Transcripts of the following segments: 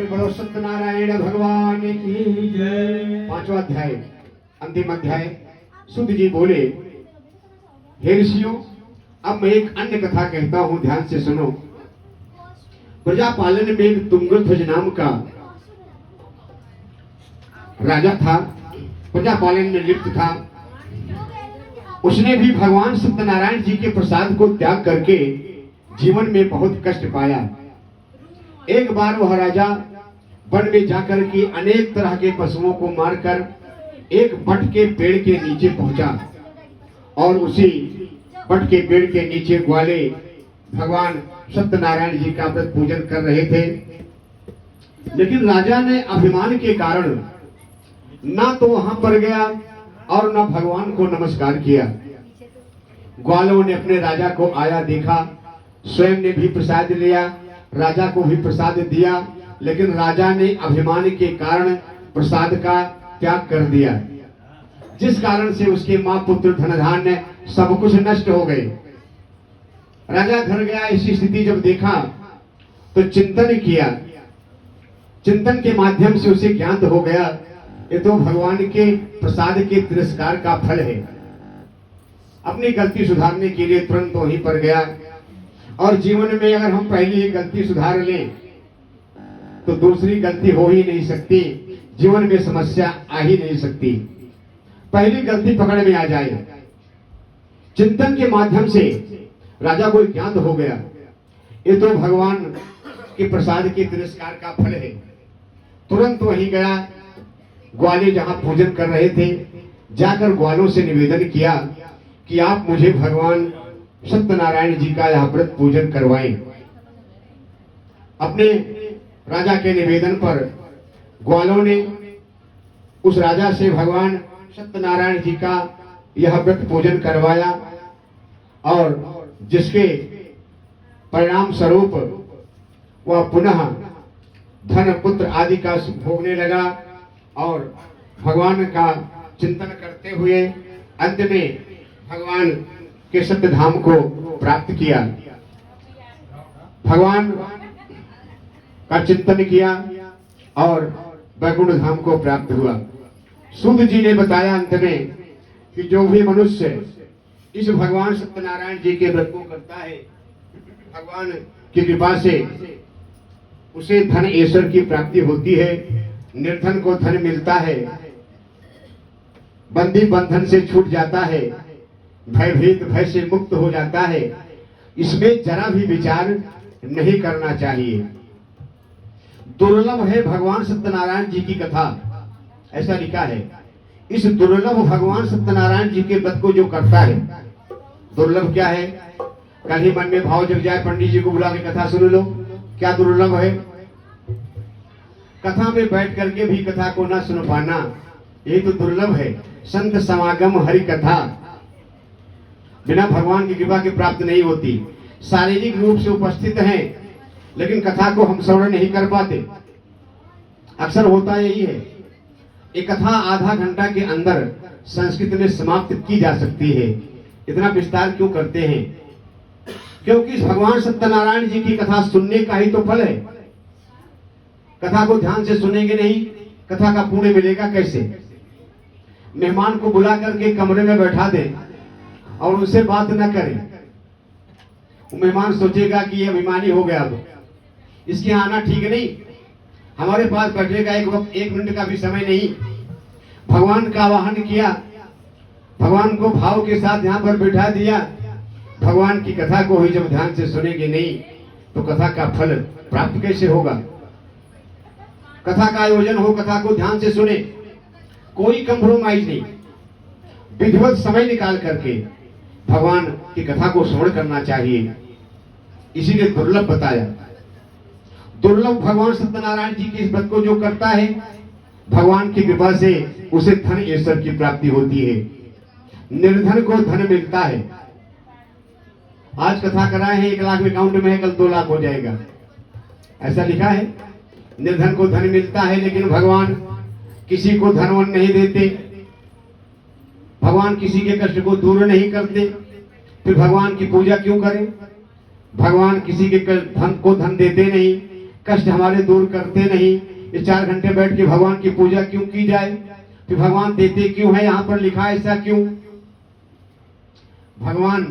बोलो सत्यनारायण भगवान की जय। 5वां अध्याय, अंतिम अध्याय। सूत जी बोले, हे ऋषियों, अब मैं एक अन्य कथा कहता हूं, ध्यान से सुनो। प्रजापालन में एक तुंगध्वज नाम का राजा था, प्रजापालन में लिप्त था। उसने भी भगवान सत्यनारायण जी के प्रसाद को त्याग करके जीवन में बहुत कष्ट पाया। एक बार वह राजा वन में जाकर के अनेक तरह के पशुओं को मारकर एक बट के पेड़ के नीचे पहुंचा और उसी बट के पेड़ के नीचे ग्वाले भगवान सत्यनारायण जी का व्रत पूजन कर रहे थे। लेकिन राजा ने अभिमान के कारण ना तो वहां पर गया और ना भगवान को नमस्कार किया। ग्वालों ने अपने राजा को आया देखा, स्वयं ने भी प्रसाद लिया, राजा को भी प्रसाद दिया, लेकिन राजा ने अभिमान के कारण प्रसाद का त्याग कर दिया, जिस कारण से उसके मां पुत्र धन धान्य सब कुछ नष्ट हो गए। राजा घर गया, ऐसी स्थिति जब देखा तो चिंतन किया। चिंतन के माध्यम से उसे ज्ञात हो गया, ये तो भगवान के प्रसाद के तिरस्कार का फल है। अपनी गलती सुधारने के लिए तुरंत वहीं पर गया। और जीवन में अगर हम पहली ही गलती सुधार लें तो दूसरी गलती हो ही नहीं सकती, जीवन में समस्या आ ही नहीं सकती। पहली गलती पकड़ में आ जाए। चिंतन के माध्यम से राजा को ज्ञात हो गया, ये तो भगवान के प्रसाद के तिरस्कार का फल है। तुरंत वहीं गया, ग्वाले जहां पूजन कर रहे थे, जाकर ग्वालों से निवेदन किया कि आप मुझे भगवान सत्यनारायण जी का यह व्रत पूजन करवाएं। अपने राजा के निवेदन पर ग्वालों ने उस राजा से भगवान सत्यनारायण जी का यह व्रत पूजन करवाया और जिसके परिणाम स्वरूप वह पुनः धन पुत्र आदि का भोगने लगा और भगवान का चिंतन करते हुए अंत में भगवान के सत्य धाम को प्राप्त किया। भगवान का चिंतन किया और वैकुंठ धाम को प्राप्त हुआ। सूत जी ने बताया अंत में कि जो भी मनुष्य इस भगवान सत्यनारायण जी के व्रत को करता है, भगवान की कृपा से उसे धन ऐश्वर्य की प्राप्ति होती है, निर्धन को धन मिलता है, बंदी बंधन से छूट जाता है, भयभीत भय से मुक्त हो जाता है। इसमें जरा भी विचार नहीं करना चाहिए। दुर्लभ है भगवान सत्यनारायण जी की कथा, ऐसा लिखा है। इस दुर्लभ भगवान सत्यनारायण जी के व्रत को जो करता है, दुर्लभ क्या है? कल ही मन में भाव जग जाए, पंडित जी को बुला के कथा सुन लो, क्या दुर्लभ है? कथा में बैठ करके भी कथा को ना सुन पाना, यही तो दुर्लभ है। संत समागम हरि कथा बिना भगवान की कृपा की प्राप्त नहीं होती। शारीरिक रूप से उपस्थित हैं, लेकिन कथा को हम श्रवण नहीं कर पाते। अक्सर होता यही है। एक कथा आधा घंटा के अंदर संस्कृत में समाप्त की जा सकती है। इतना विस्तार क्यों करते हैं? क्योंकि इस भगवान सत्यनारायण जी की कथा सुनने का ही तो फल है। कथा को ध्यान से सुनेंगे नहीं, कथा का पुण्य मिलेगा कैसे? मेहमान को बुला करके कमरे में बैठा दें और उनसे बात न करें, वो मेहमान सोचेगा कि ये अभिमानी हो गया, अब इसके आना ठीक नहीं। हमारे पास बैठेगा एक वक्त, 1 मिनट का भी समय नहीं। भगवान का आवाहन किया, भगवान को भाव के साथ यहाँ पर बैठा दिया। भगवान की कथा को ही जब ध्यान से सुनेंगे नहीं तो कथा का फल प्राप्त कैसे होगा? कथा का आयोजन हो, कथा को ध्यान से सुने, कोई कंप्रोमाइज नहीं, विधिवत समय निकाल करके भगवान की कथा को श्रवण करना चाहिए। इसीलिए दुर्लभ बताया। दुर्लभ भगवान सत्यनारायण जी के इस व्रत को जो करता है, भगवान की कृपा से उसे धन ऐश्वर्य की प्राप्ति होती है। निर्धन को धन मिलता है। आज कथा कराए हैं, 1 लाख अकाउंट में है, कल 2 लाख हो जाएगा, ऐसा लिखा है। निर्धन को धन मिलता है, लेकिन भगवान किसी को धनवान नहीं देते। भगवान किसी के कष्ट को दूर नहीं करते, फिर भगवान की पूजा क्यों करें? भगवान किसी के धन को धन देते नहीं, कष्ट हमारे दूर करते नहीं। ये 4 घंटे बैठ के भगवान की पूजा क्यों की जाए? फिर भगवान देते क्यों है? यहाँ पर लिखा है ऐसा क्यों? भगवान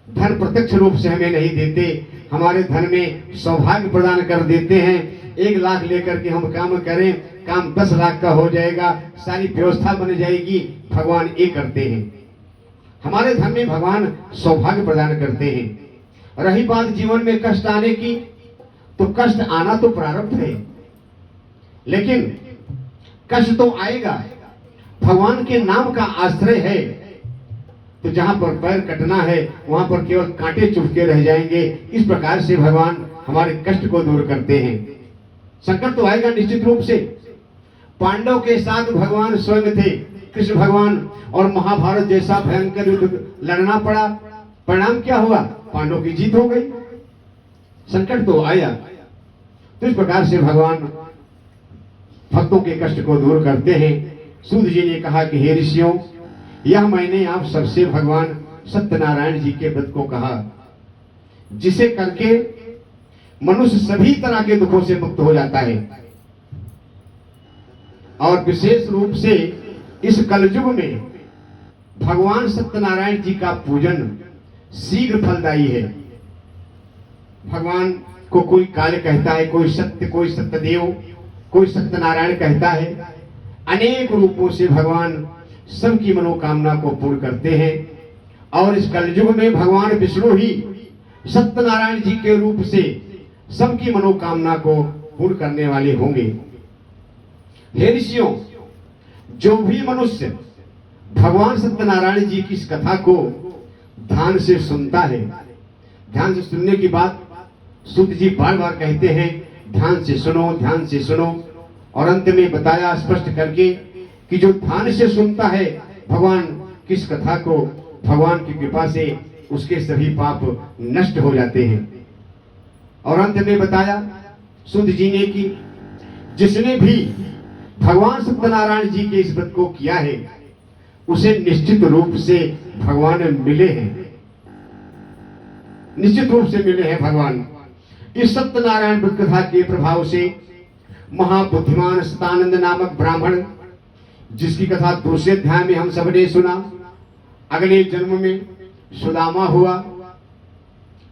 धन प्रत्यक्ष रूप से हमें नहीं देते, हमारे धन में सौभाग्य प्रदान कर देते हैं। 1 लाख लेकर के हम काम करें, काम 10 लाख का हो जाएगा, सारी व्यवस्था बन जाएगी। भगवान ये करते हैं, हमारे धन में भगवान सौभाग्य प्रदान करते हैं। रही बात जीवन में कष्ट आने की, तो कष्ट आना तो प्रारब्ध है, लेकिन कष्ट तो आएगा। भगवान के नाम का आश्रय है, तो जहां पर पैर कटना है वहां पर केवल कांटे चुभके रह जाएंगे। इस प्रकार से भगवान हमारे कष्ट को दूर करते हैं। संकट तो आएगा निश्चित रूप से। पांडव के साथ भगवान स्वयं थे, कृष्ण भगवान, और महाभारत जैसा भयंकर युद्ध लड़ना पड़ा। परिणाम क्या हुआ? पांडव की जीत हो गई। संकट तो आया। तो इस प्रकार से भगवान भक्तों के कष्ट को दूर करते हैं। सूत जी ने कहा कि हे ऋषियों, यह मैंने आप सबसे भगवान सत्यनारायण जी के व्रत को कहा, जिसे करके मनुष्य सभी तरह के दुखों से मुक्त हो जाता है। और विशेष रूप से इस कलयुग में भगवान सत्यनारायण जी का पूजन शीघ्र फलदायी है। भगवान को कोई काल कहता है, कोई सत्य, कोई सत्यदेव, कोई सत्यनारायण कहता है। अनेक रूपों से भगवान सबकी मनोकामना को पूर्ण करते हैं। और इस कलयुग में भगवान विष्णु ही सत्यनारायण जी के रूप से सबकी मनोकामना को पूर्ण करने वाले होंगे। हे ऋषियों, जो भी मनुष्य भगवान सत्यनारायण जी की इस कथा को ध्यान से सुनता है, ध्यान से सुनने की बात सूत जी बार बार कहते हैं, ध्यान से सुनो, ध्यान से सुनो। और अंत में बताया स्पष्ट करके कि जो ध्यान से सुनता है भगवान किस कथा को, भगवान की कृपा से उसके सभी पाप नष्ट हो जाते हैं। और अंत में बताया सूत जी ने कि जिसने भी भगवान सत्यनारायण जी के इस व्रत को किया है, उसे निश्चित रूप से भगवान मिले हैं, निश्चित रूप से मिले हैं भगवान। इस सत्यनारायण व्रत कथा के प्रभाव से महाबुद्धिमान सतानंद नामक ब्राह्मण, जिसकी कथा दूसरे अध्याय में हम सबने सुना, अगले जन्म में सुदामा हुआ।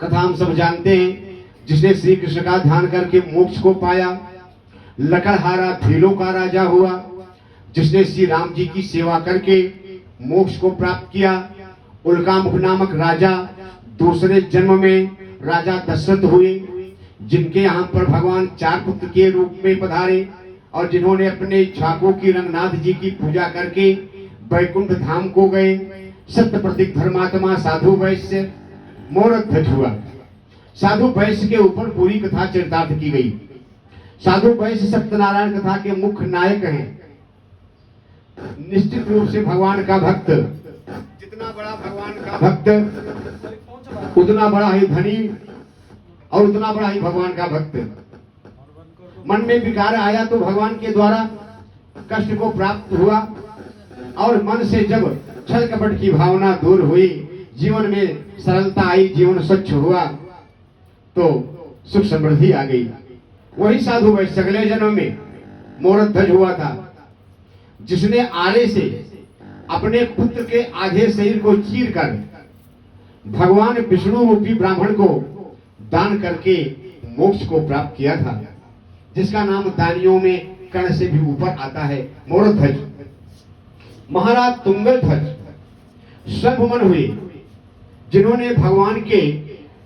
कथा हम सब जानते हैं, जिसने श्री कृष्ण का ध्यान करके मोक्ष को पाया। लकड़हारा भीलों का राजा हुआ, जिसने श्री राम जी की सेवा करके मोक्ष को प्राप्त किया। उल्कामुख नामक राजा दूसरे जन्म में राजा दशरथ हुए, जिनके यहाँ पर भगवान 4 पुत्र के रूप में पधारे और जिन्होंने अपने झाकों की रंगनाथ जी की पूजा करके वैकुंठ धाम को गए। सत्य प्रतीक धर्मात्मा साधु वैश्य मोरध्वज हुआ। साधु वैश्य के ऊपर पूरी कथा चरितार्थ की गई। साधु वैश्य सत्यनारायण कथा के मुख्य नायक हैं। निश्चित रूप से भगवान का भक्त, जितना बड़ा भगवान का भक्त उतना बड़ा ही धनी और उतना बड़ा ही भगवान का भक्त। मन में विकार आया तो भगवान के द्वारा कष्ट को प्राप्त हुआ, और मन से जब छल कपट की भावना दूर हुई, जीवन में सरलता आई, जीवन स्वच्छ हुआ, तो सुख समृद्धि आ गई। वही साधु वैश्य अगले जन्म में मोरध्वज हुआ था, जिसने आरे से अपने पुत्र के आधे शरीर को चीर कर भगवान विष्णु रूपी ब्राह्मण को दान करके मोक्ष को प्राप्त किया था, जिसका नाम दानियों में कर्ण से भी ऊपर आता है, मोरध्वज। महाराज तुंगध्वज शंभुमन हुए, जिन्होंने भगवान के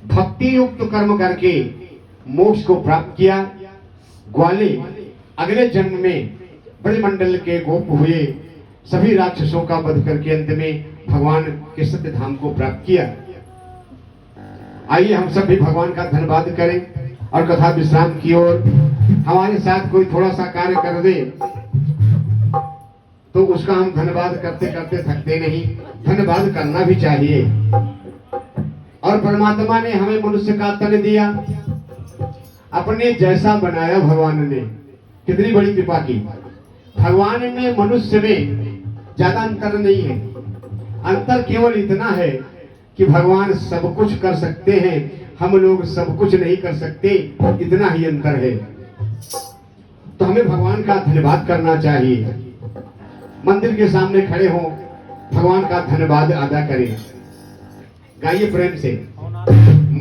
भक्ति युक्त कर्म करके मोक्ष को प्राप्त किया। ग्वाले अगले जन्म में ब्रजमंडल के गोप हुए, सभी राक्षसों का वध करके अंत में भगवान के सत्य धाम को प्राप्त किया। आइए हम सब भी भगवान का धन्यवाद करें और कथा विश्राम की ओर हमारे साथ कोई थोड़ा सा कार्य कर दे तो उसका हम धन्यवाद करते करते थकते नहीं। धन्यवाद करना भी चाहिए। और परमात्मा ने हमें मनुष्य का तन दिया, अपने जैसा बनाया भगवान ने। कितनी बड़ी कृपा की। भगवान में मनुष्य में ज्यादा अंतर नहीं है। अंतर केवल इतना है कि भगवान सब कुछ कर सकते हैं, हम लोग सब कुछ नहीं कर सकते, इतना ही अंतर है। तो हमें भगवान का धन्यवाद करना चाहिए। मंदिर के सामने खड़े हो, भगवान का धन्यवाद अदा करें। गाइए प्रेम से।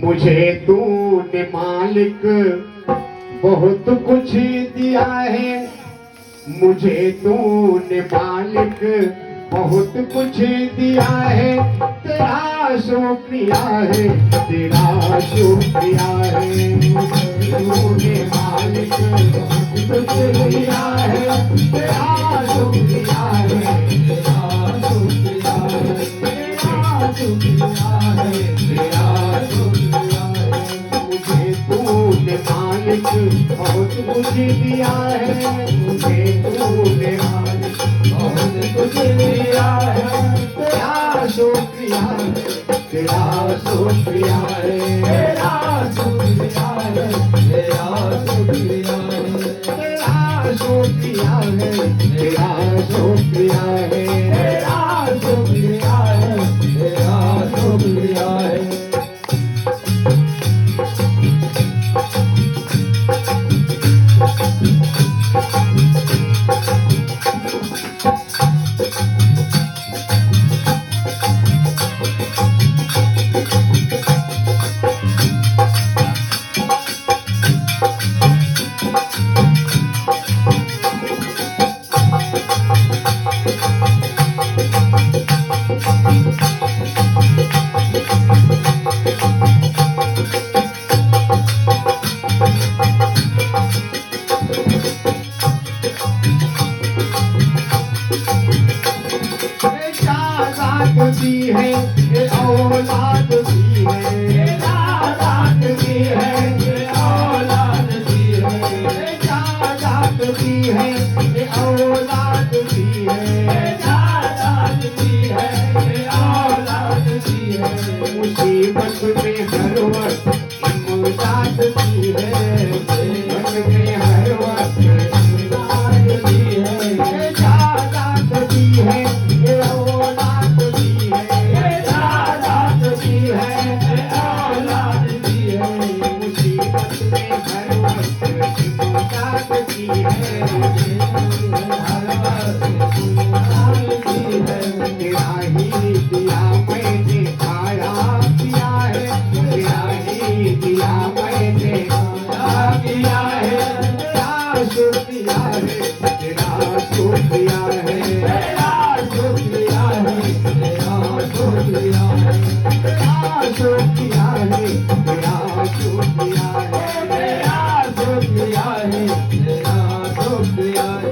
मुझे तूने मालिक बहुत कुछ दिया है, मुझे तूने मालिक बहुत कुछ दिया है, तेरा शुक्रिया है, तेरा शुक्रिया है। तूने मालिक बहुत कुछ दिया है, तेरा शुक्रिया है, तेरा शुक्रिया है, तेरा शुक्रिया है, तेरा शुक्रिया है। मुझे तूने मालिक बहुत कुछ दिया है, मुझे तूने मालिक बहुत कुछ दिया है, तेरा शुक्रिया है, तेरा शुक्रिया है, तेरा शुक्रिया है, तेरा शुक्रिया है, तेरा शुक्रिया है, तेरा शुक्रिया है, तेरा शुक्रिया है, तेरा शुक्रिया है। दी है ये औलाद दी है, ये औलाद दी है, ये औलाद दी है, ये जायदाद दी है, ये औलाद दी है, ये जायदाद दी है, ये औलाद दी है। मुसीबत में हर वक्त इमदाद दी है, मुसीबत में हर वक्त इमदाद दी है, ये जायदाद दी है, ये औलाद दी है, ये जायदाद दी है, ये औलाद दी है। मुसीबत में हर वक्त इमदाद दी है, हर वक्त इमदाद दी है। तेरा ही दिया मैंने खाया पिया है, तेरा ही दिया मैंने खाया पिया है, तेरा शुक्रिया है, तेरा शुक्रिया है, तेरा शुक्रिया है, तेरा शुक्रिया है, तेरा शुक्रिया है, तेरा शुक्रिया है, तेरा शुक्रिया है, तेरा शुक्रिया है।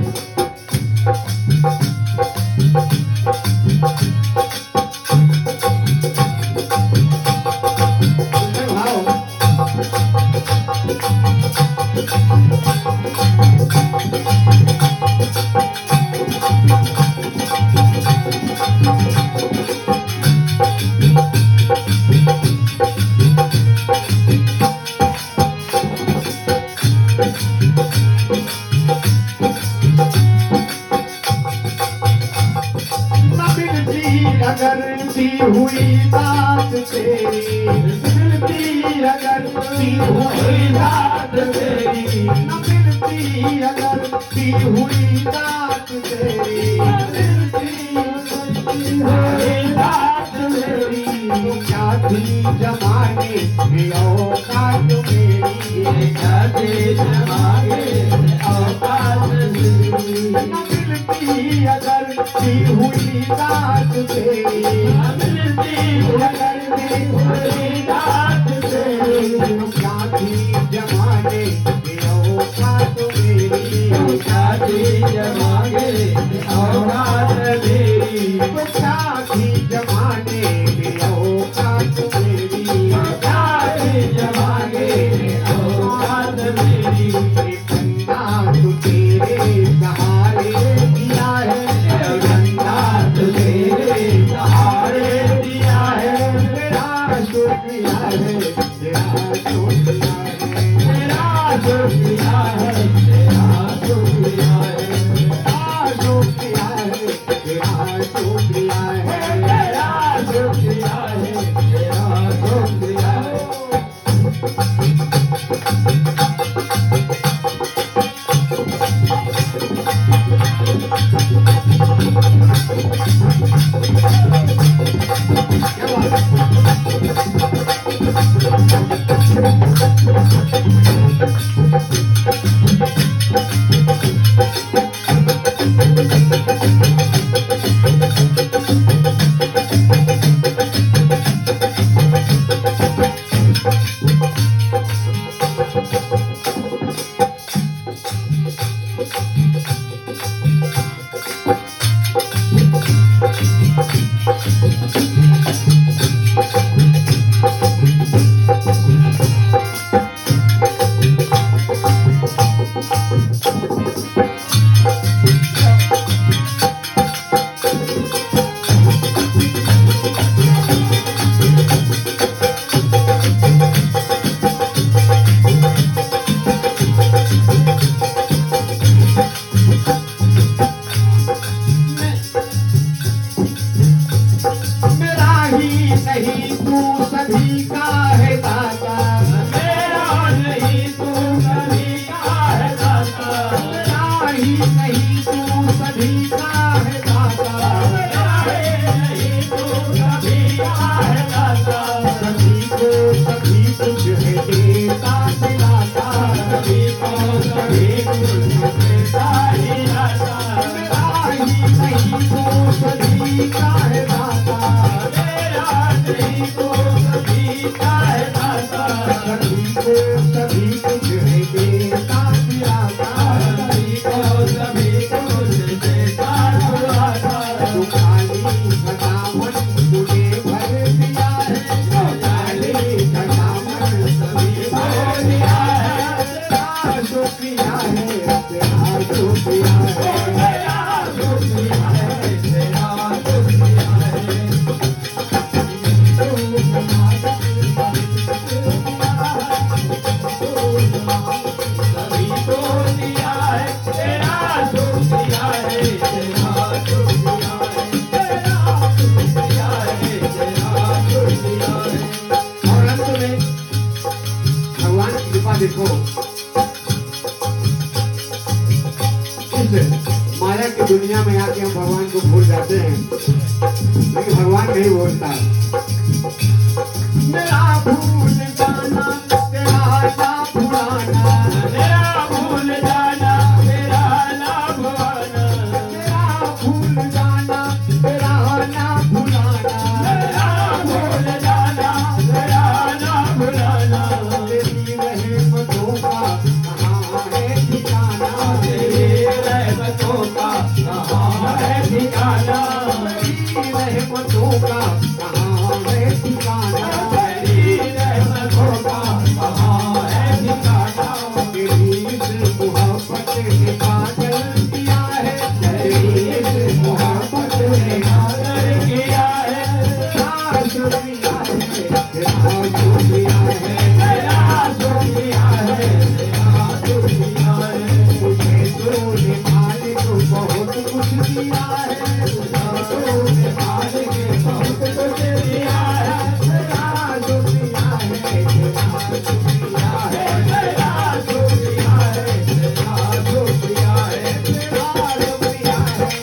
अगर दी हुई बात तेरी, मिलती अगर दी हुई बात तेरी, न मिलती अगर दी हुई बात तेरी, मिलती हुई बात तेरी, तो क्या थी जमाने में औकात मेरी, क्या थी जमाने में औकात मेरी। न मिलती अगर दी हुई बात तेरी, मिलती अगर दी हुई बात तेरी, तो क्या थी जमाने में औकात मेरी, क्या थी जमाने में औकात मेरी, तो क्या थी जमाने में औकात मेरी, क्या थी जमाने में औकात मेरी। बंदा तू तेरे सहारे दिया है, बंदा तू तेरे सहारे दिया है, तेरा शुक्रिया है, तेरा शुक्रिया है, तेरा शुक्रिया है, तेरा शुक्रिया है। मेरा ही नहीं तू सभी का है दाता, मेरा नहीं तू सभी का है दाता, मेरा ही नहीं तू सभी का है दाता, मेरा नहीं तू सभी का है दाता, सभी को सभी कुछ है देता दिलाता, सभी को सभी कुछ देता ही दाता, मेरा ही नहीं तू सभी का है दाता, मेरा नहीं तू सभी का है दाता, सभी को सभी कुछ है देता दिलाता, सभी को सभी कुछ देता हुआता, तू खाली खजामन तूने भर दिया है, तू खाली खजामन सभी भर दिया है, तेरा शुक्रिया है, तेरा शुक्रिया है, तेरा शुक्रिया है, तेरा शुक्रिया है। सभी को दिया है, तेरा शुक्रिया है, तेरा शुक्रिया है, तेरा शुक्रिया है, तेरा शुक्रिया है। और अंत में भगवान की कृपा देखो, इस माया की दुनिया में आके हम भगवान को भूल जाते हैं, लेकिन भगवान नहीं भूलता। मेरा भूल जाना तेरा ना भुलाना, मेरा भूल जाना, मेरा ना भुलाना, मेरा भूल जाना तेरा ना भुलाना, मेरा भूल जाना, मेरा ना भुलाना, तेरी रहमतों का कहाँ है ठिकाना, तेरी रहमतों का कहाँ है ठिकाना, तेरी रहमतों का कहाँ है ठिकाना, तेरी रहमतों का कहाँ है ठिकाना, तेरी इस मोहब्बत ने पागल किया है, तेरी इस मोहब्बत ने आदर किया है, तेरा शुक्रिया है, तेरा शुक्रिया है, तेरा शुक्रिया है, तेरा शुक्रिया है। मुझे तूने मालिक बहुत कुछ दिया है, तूने मालिक बहुत कुछ दिया है, तेरा शुक्रिया है, तेरा शुक्रिया है, तेरा शुक्रिया है, तेरा शुक्रिया है, तेरा शुक्रिया है, तेरा शुक्रिया है।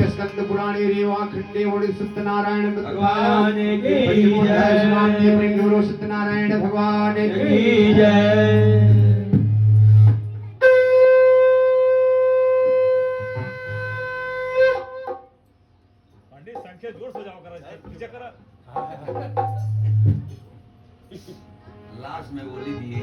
स्कंद पुराणे रेवा खंडे वोड़े सत्यनारायण भगवान की पंचमोध्याय जय। श्रीराम जी प्रेम सत्यनारायण भगवान की की जय। पंडित संख्या जोर से जाओ करा नीचे करा लास्ट में बोली दिए